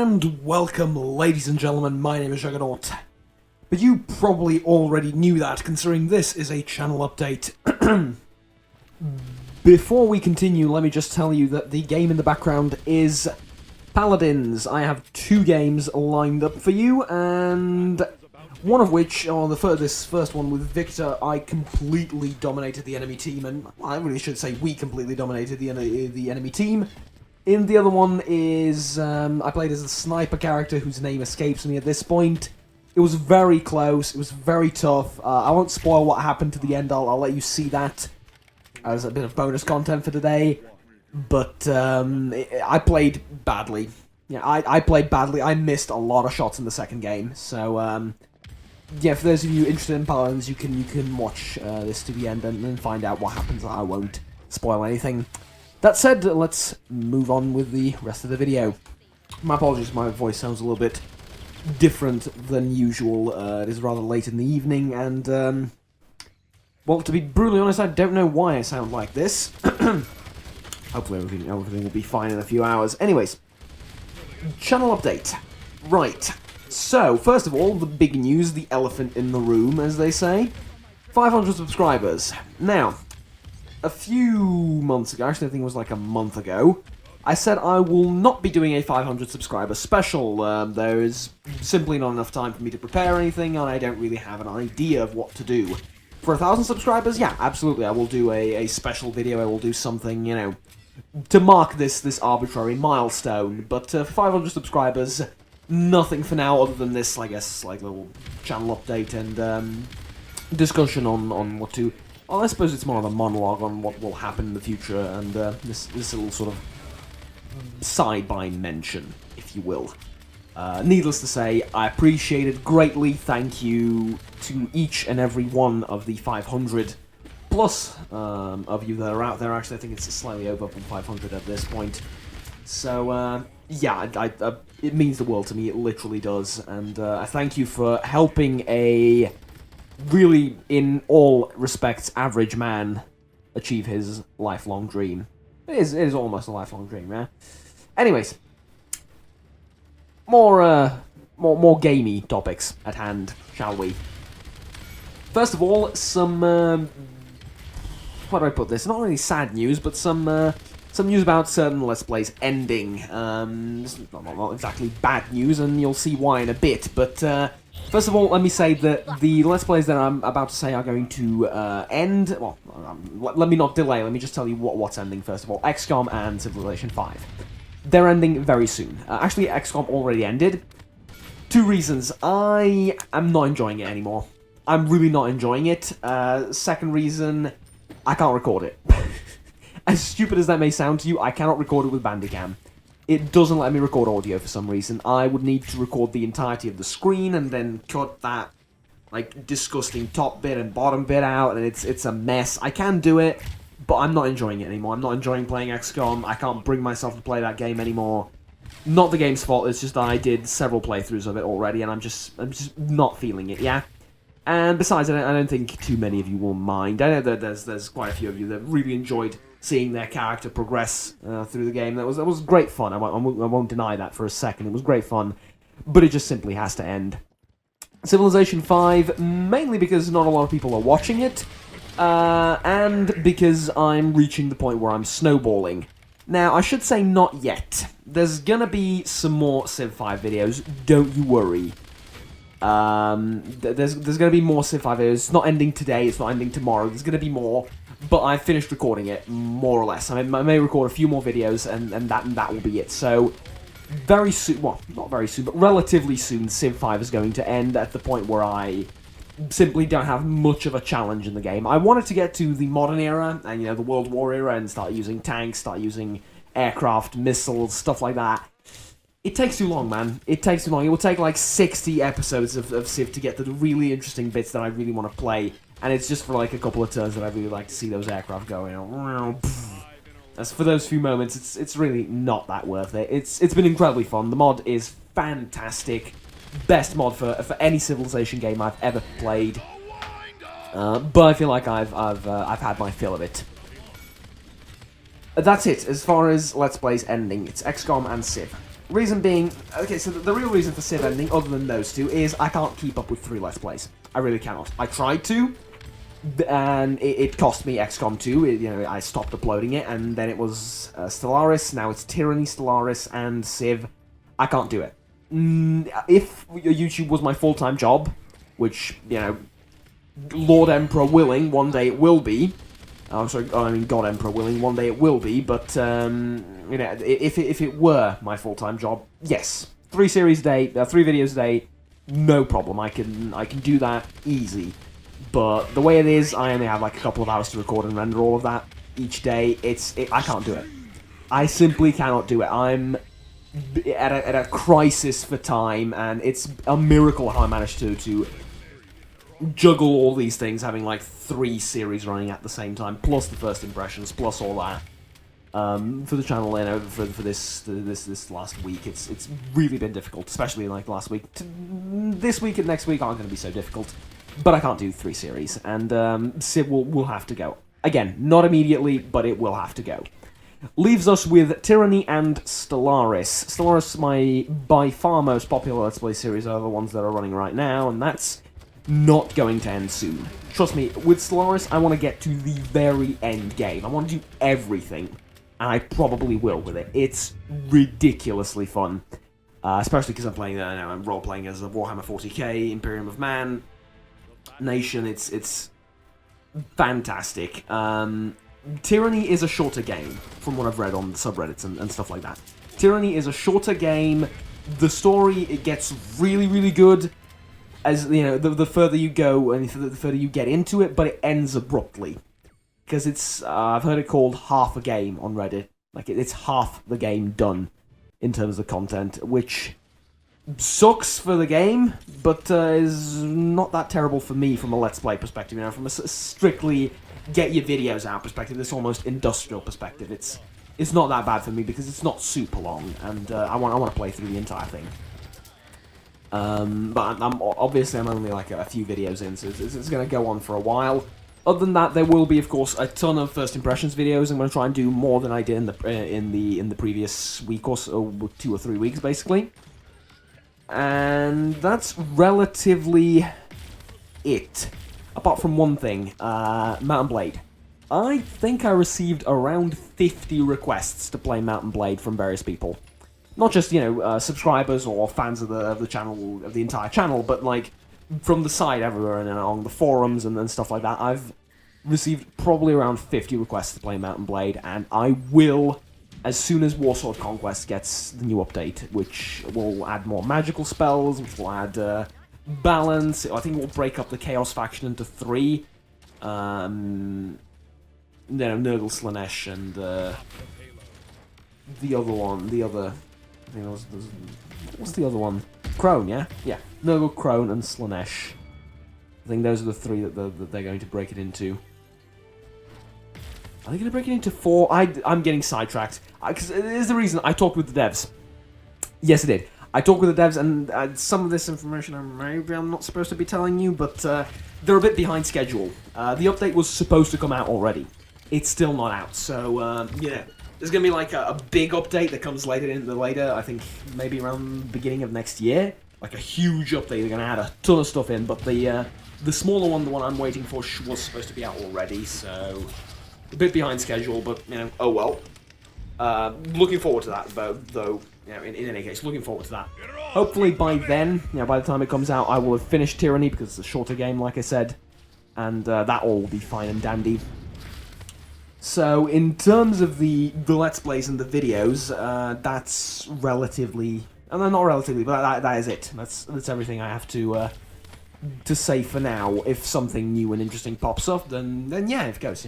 And welcome, ladies and gentlemen, my name is Juggernaut. But you probably already knew that, considering this is a channel update. Before we continue, let me just tell you that the game in the background is Paladins. I have two games lined up for you, and one of which, this first one with Victor, I completely dominated the enemy team, and I really should say we completely dominated the enemy team. In the other one is, I played as a sniper character whose name escapes me at this point. It was very close, it was very tough. I won't spoil what happened to the end, I'll let you see that as a bit of bonus content for today. But I played badly. Yeah, I played badly. I missed a lot of shots in the second game. So, yeah, for those of you interested in Paladins, you can watch this to the end and find out what happens. I won't spoil anything. That said, let's move on with the rest of the video. My apologies, my voice sounds a little bit different than usual. It is rather late in the evening, and, well, to be brutally honest, I don't know why I sound like this. Hopefully everything will be fine in a few hours. Anyways, channel update. Right, so, first of all, the big news, the elephant in the room, as they say. 500 subscribers. Now, a few months ago, actually I think it was like a month ago, I said I will not be doing a 500 subscriber special. There is simply not enough time for me to prepare anything, and I don't really have an idea of what to do. For 1,000 subscribers, yeah, absolutely, I will do a special video, I will do something, you know, to mark this arbitrary milestone, but for 500 subscribers, nothing for now other than this, I guess, like, little channel update and discussion on what to... Well, I suppose it's more of a monologue on what will happen in the future, and this little sort of side-by mention, if you will. Needless to say, I appreciate it greatly. Thank you to each and every one of the 500 plus of you that are out there. Actually, I think it's slightly over 500 at this point. So, yeah, it means the world to me. It literally does, and I thank you for helping a really, in all respects, average man achieve his lifelong dream. It is almost a lifelong dream, yeah? Anyways, more gamey topics at hand, shall we? First of all, some, how do I put this? Not really sad news, but some news about certain Let's Plays ending. It's not exactly bad news, and you'll see why in a bit, but, first of all, let me say that the Let's Plays that I'm about to say are going to end... Well, let me not delay, let me just tell you what's ending first of all. XCOM and Civilization 5. They're ending very soon. Actually, XCOM already ended. Two reasons. I am not enjoying it anymore. I'm really not enjoying it. Second reason, I can't record it. As stupid as that may sound to you, I cannot record it with Bandicam. It doesn't let me record audio for some reason. I would need to record the entirety of the screen and then cut that, like, disgusting top bit and bottom bit out, and it's a mess. I can do it, but I'm not enjoying it anymore. I'm not enjoying playing XCOM. I can't bring myself to play that game anymore. Not the game's fault, it's just that I did several playthroughs of it already, and I'm just not feeling it, yeah? And besides, I don't think too many of you will mind. I know that there's quite a few of you that really enjoyed seeing their character progress through the game. That was great fun. I won't deny that for a second. It was great fun, but it just simply has to end. Civilization 5, mainly because not a lot of people are watching it, and because I'm reaching the point where I'm snowballing. Now, I should say not yet. There's gonna be some more Civ 5 videos, don't you worry. There's gonna be more Civ 5 videos. It's not ending today, it's not ending tomorrow, there's gonna be more. But I finished recording it, more or less. I may record a few more videos, and that will be it. So, very soon, well, not very soon, but relatively soon, Civ 5 is going to end at the point where I simply don't have much of a challenge in the game. I wanted to get to the modern era, and, you know, the World War era, and start using tanks, start using aircraft, missiles, stuff like that. It takes too long, man. It takes too long. It will take like 60 episodes of Civ to get to the really interesting bits that I really want to play. And it's just for like a couple of turns that I really like to see those aircraft going. As for those few moments, it's really not that worth it. It's been incredibly fun. The mod is fantastic. Best mod for any Civilization game I've ever played. But I feel like I've had my fill of it. That's it, as far as Let's Plays ending. It's XCOM and Civ. Reason being, okay, so the real reason for Civ ending, other than those two, is I can't keep up with 3 Let's Plays. I really cannot. I tried to, and it cost me XCOM 2. I stopped uploading it, and then it was Stellaris, now it's Tyranny, Stellaris, and Civ. I can't do it. If YouTube was my full-time job, which, Lord Emperor willing, one day it will be. I'm sorry, I mean God Emperor willing, one day it will be, but, if it were my full-time job, yes. 3 series a day, 3 videos a day, no problem. I can do that easy. But the way it is, I only have like a couple of hours to record and render all of that each day. I can't do it. I simply cannot do it. I'm at a crisis for time, and it's a miracle how I managed to juggle all these things, having like 3 series running at the same time, plus the first impressions, plus all that. For the channel, for this last week, it's really been difficult, especially like last week. This week and next week aren't going to be so difficult, but I can't do 3 series, and Civ will have to go. Again, not immediately, but it will have to go. Leaves us with Tyranny and Stellaris. Stellaris, my by far most popular Let's Play series, are the ones that are running right now, and that's not going to end soon. Trust me, with Stellaris, I want to get to the very end game. I want to do everything, and I probably will with it. It's ridiculously fun, especially because I'm playing, I'm role-playing as a Warhammer 40k, Imperium of Man, Nation. It's fantastic. Tyranny is a shorter game, from what I've read on the subreddits and stuff like that. Tyranny is a shorter game. The story, it gets really, really good as, the further you go and the further you get into it, but it ends abruptly. Because it's, I've heard it called half a game on Reddit. Like, it's half the game done in terms of content, which sucks for the game, but is not that terrible for me from a Let's Play perspective. From a strictly get your videos out perspective, this almost industrial perspective, it's not that bad for me because it's not super long, and I want to play through the entire thing. But I'm only like a few videos in, so it's going to go on for a while. Other than that, there will be, of course, a ton of first impressions videos. I'm going to try and do more than I did in the previous week or so, 2 or 3 weeks, basically. And that's relatively it. Apart from one thing, Mount and Blade. I think I received around 50 requests to play Mount and Blade from various people. Not just, subscribers or fans of the channel, of the entire channel, but like from the side everywhere and on the forums and stuff like that. I've received probably around 50 requests to play Mount and Blade, and I will, as soon as Warsword Conquest gets the new update, which will add more magical spells, which will add balance. I think it will break up the Chaos faction into 3. Nurgle, Slanesh, and the other one, I think what's the other one? Crone, yeah? Yeah. Nurgle, Crone, and Slanesh. I think those are the 3 that they're going to break it into. Are they going to break it into 4? I'm getting sidetracked. Because there's the reason I talked with the devs. Yes, I did. I talked with the devs, and some of this information maybe I'm not supposed to be telling you, but they're a bit behind schedule. The update was supposed to come out already. It's still not out, so, there's going to be like a big update that comes later, I think maybe around the beginning of next year. Like a huge update, they're going to add a ton of stuff in, but the smaller one, the one I'm waiting for, was supposed to be out already, so a bit behind schedule, but, oh well. Looking forward to that, though, in any case, looking forward to that. Hopefully by then, by the time it comes out, I will have finished Tyranny, because it's a shorter game, like I said, and that all will be fine and dandy. So, in terms of the Let's Plays and the videos, that's relatively... And not relatively, but that is it. That's everything I have to say for now. If something new and interesting pops up, then yeah, of course,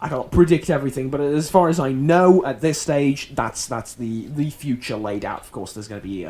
I can't predict everything, but as far as I know at this stage, that's the future laid out. Of course, there's going to be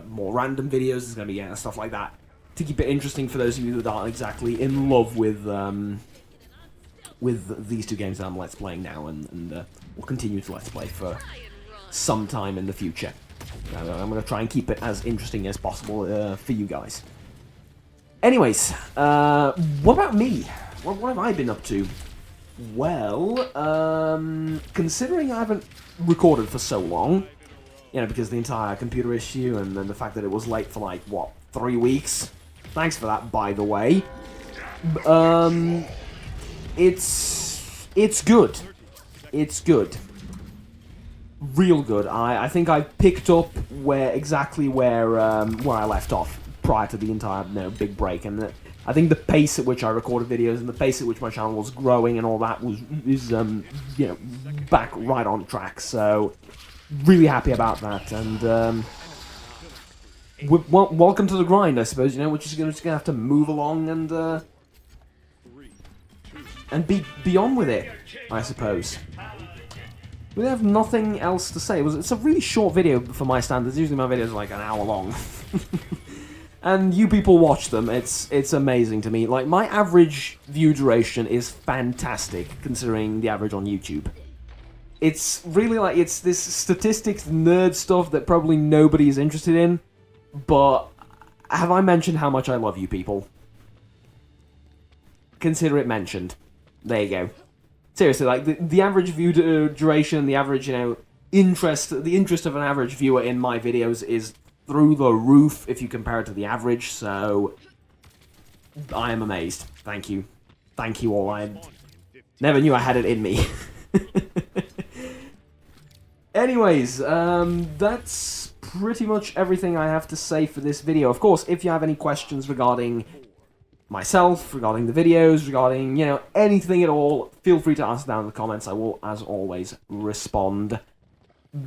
more random videos, there's going to be stuff like that to keep it interesting for those of you that aren't exactly in love with these 2 games that I'm Let's Playing now, and will continue to Let's Play for some time in the future. I'm going to try and keep it as interesting as possible for you guys. Anyways, what about me? What have I been up to? Well, considering I haven't recorded for so long, you know, because of the entire computer issue and then the fact that it was late for like, what, 3 weeks? Thanks for that, by the way. It's good. It's good. Real good. I think I picked up exactly where I left off prior to the entire big break, and I think the pace at which I recorded videos and the pace at which my channel was growing and all that is back right on track. So really happy about that, and welcome to the grind, I suppose. We're just gonna have to move along and be on with it, I suppose. We have nothing else to say. It's a really short video for my standards. Usually my videos are like an hour long. And you people watch them. It's amazing to me. Like, my average view duration is fantastic, considering the average on YouTube. It's really like, it's this statistics nerd stuff that probably nobody is interested in, but have I mentioned how much I love you people? Consider it mentioned. There you go. Seriously, like, the average view duration, the average, the interest of an average viewer in my videos is through the roof if you compare it to the average, so I am amazed. Thank you. Thank you all. I never knew I had it in me. Anyways, that's pretty much everything I have to say for this video. Of course, if you have any questions regarding myself, regarding the videos, regarding, anything at all, feel free to ask down in the comments. I will, as always, respond.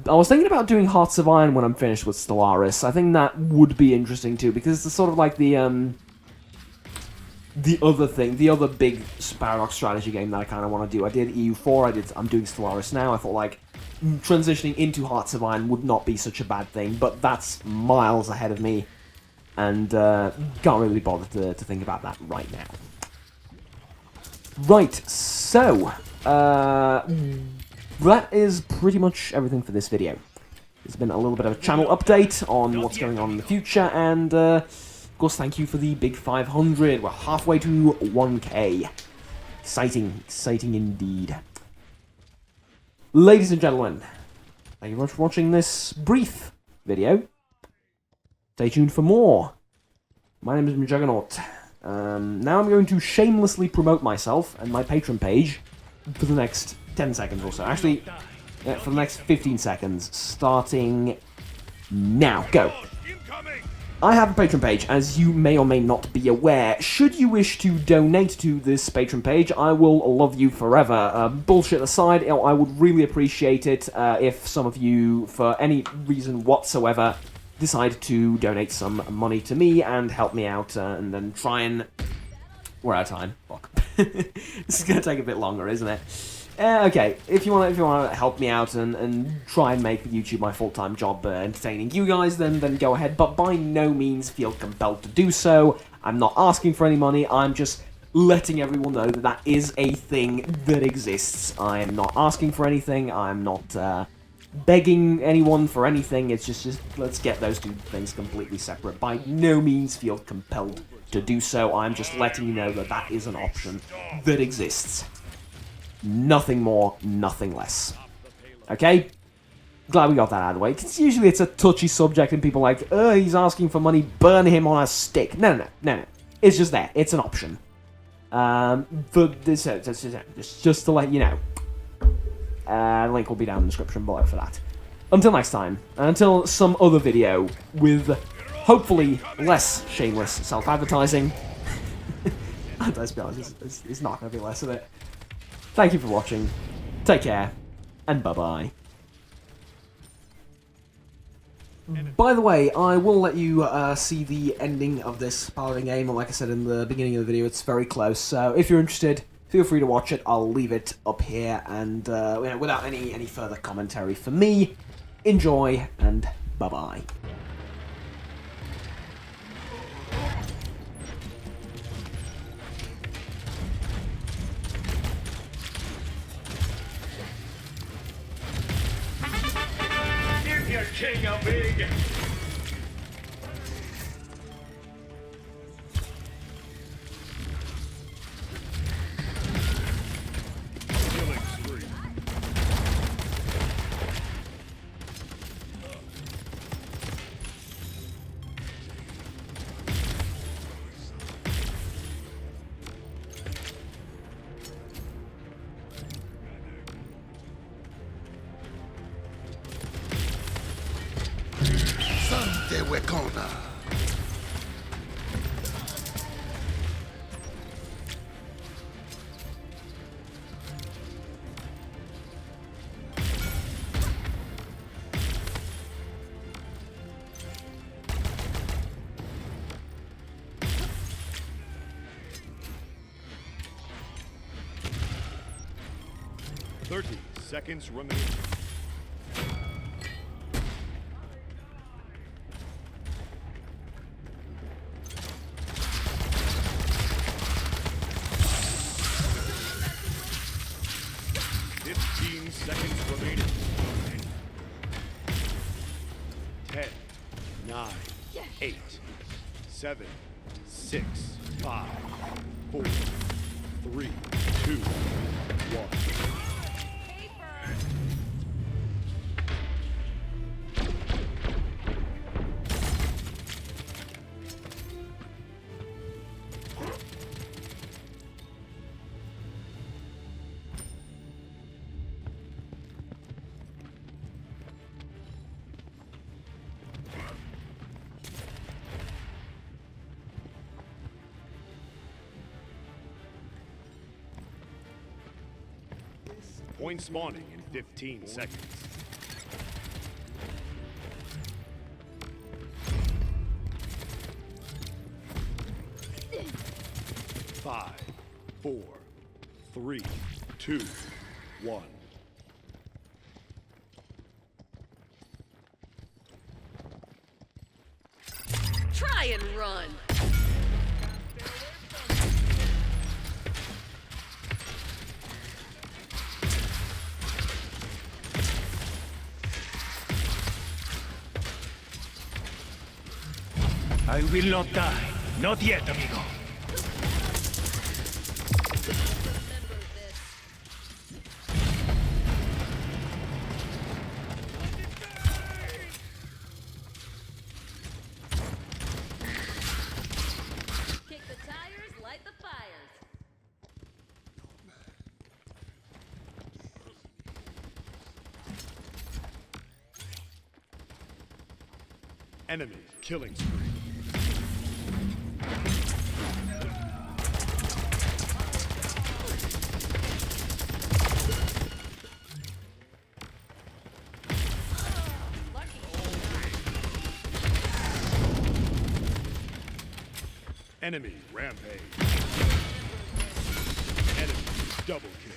I was thinking about doing Hearts of Iron when I'm finished with Stellaris. I think that would be interesting too, because it's sort of like the other big Paradox strategy game that I kind of want to do. I did EU4, I'm doing Stellaris now. I thought, like, transitioning into Hearts of Iron would not be such a bad thing, but that's miles ahead of me, and can't really bother to think about that right now. Right, so, that is pretty much everything for this video. There's been a little bit of a channel update on what's going on in the future, and, of course, thank you for the big 500. We're halfway to 1K. Exciting indeed. Ladies and gentlemen, thank you very much for watching this brief video. Stay tuned for more. My name is Juggernaut. Now I'm going to shamelessly promote myself and my Patreon page for the next 10 seconds or so. Actually, for the next 15 seconds, starting now. Go. I have a Patreon page, as you may or may not be aware. Should you wish to donate to this Patreon page, I will love you forever. Bullshit aside, I would really appreciate it if some of you, for any reason whatsoever, decide to donate some money to me and help me out, and then try and... We're out of time. Fuck. This is going to take a bit longer, isn't it? Okay, if you want to help me out and try and make YouTube my full-time job entertaining you guys, then go ahead, but by no means feel compelled to do so. I'm not asking for any money, I'm just letting everyone know that that is a thing that exists. I am not asking for anything, I'm not begging anyone for anything, it's just let's get those two things completely separate. By no means feel compelled to do so, I'm just letting you know that that is an option that exists. Nothing more, nothing less. Okay? Glad we got that out of the way. Because usually it's a touchy subject and people are like, oh, he's asking for money, burn him on a stick. No. It's just there. It's an option. But this, just to let you know. The link will be down in the description below for that. Until next time, and until some other video with, hopefully, less shameless self-advertising. Let's be honest, it's not going to be less of it. Thank you for watching, take care, and bye-bye. By the way, I will let you see the ending of this Paladin game, and like I said in the beginning of the video, it's very close, so if you're interested, feel free to watch it. I'll leave it up here, and without any further commentary for me, enjoy, and bye-bye. King of Big. Killing spree. huecona. Seconds remaining. Seconds remaining. 10, 9, 8, 7, 6, 5, 4, 3, 2, 1. Point spawning in 15 seconds. Five, 4, 3, 2, 1. Try and run. I will not die. Not yet, amigo. Kick the tires, light the fires. Enemy killing spree. Enemy rampage. Enemy double kill.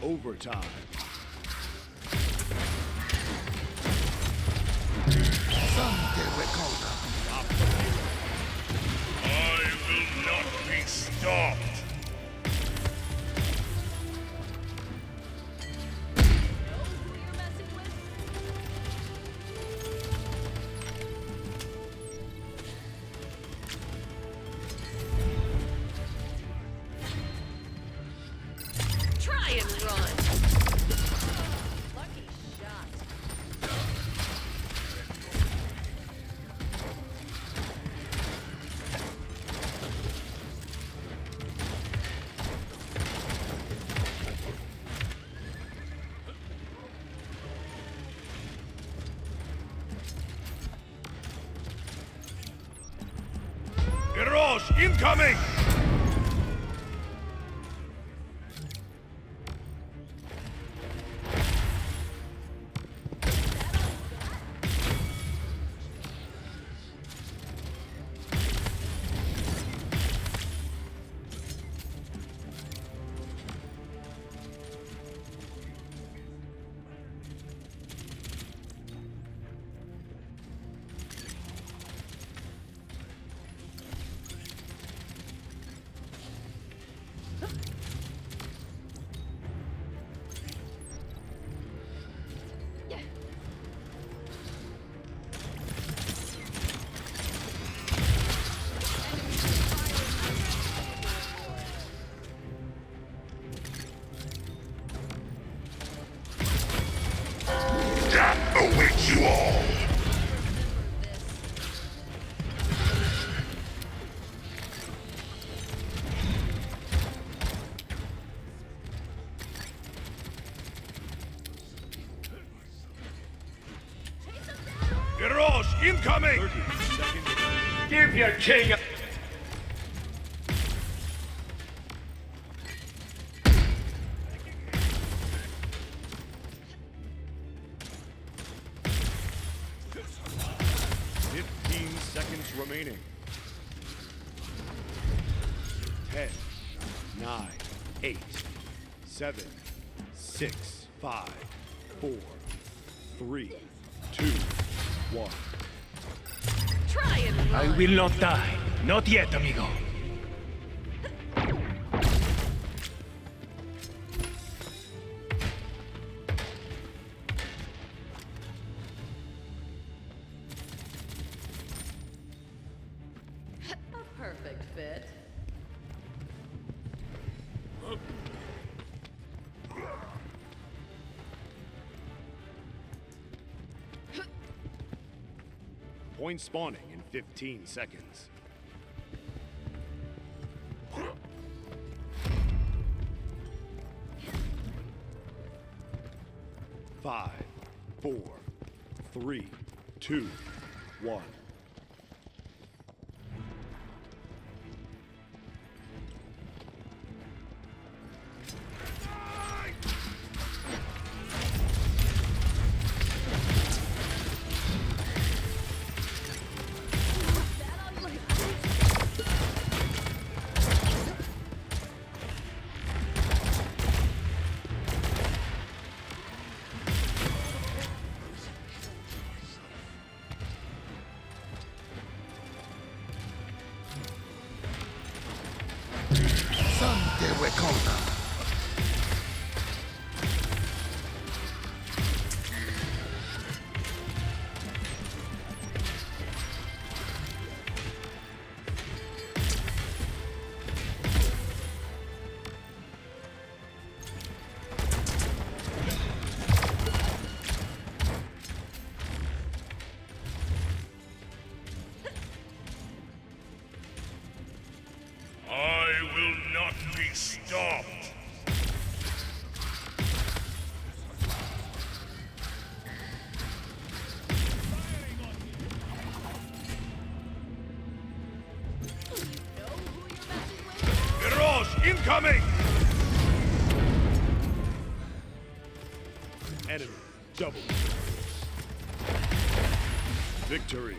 Overtime. I will not be stopped. Know who you're messing with? Try and run. Lucky shot. Garage incoming! Death awaits you all. Garage incoming! 30 seconds. Give your king a... 15 seconds remaining. 10, 9, 8, 7, 6, 5, 4, 3, 2, 1. Try and run. I will not die. Not yet, amigo. A perfect fit. Point spawning in 15 seconds. 5, 4, 3, 2, 1. I will not be stopped. Garage incoming! Enemy double. Victory.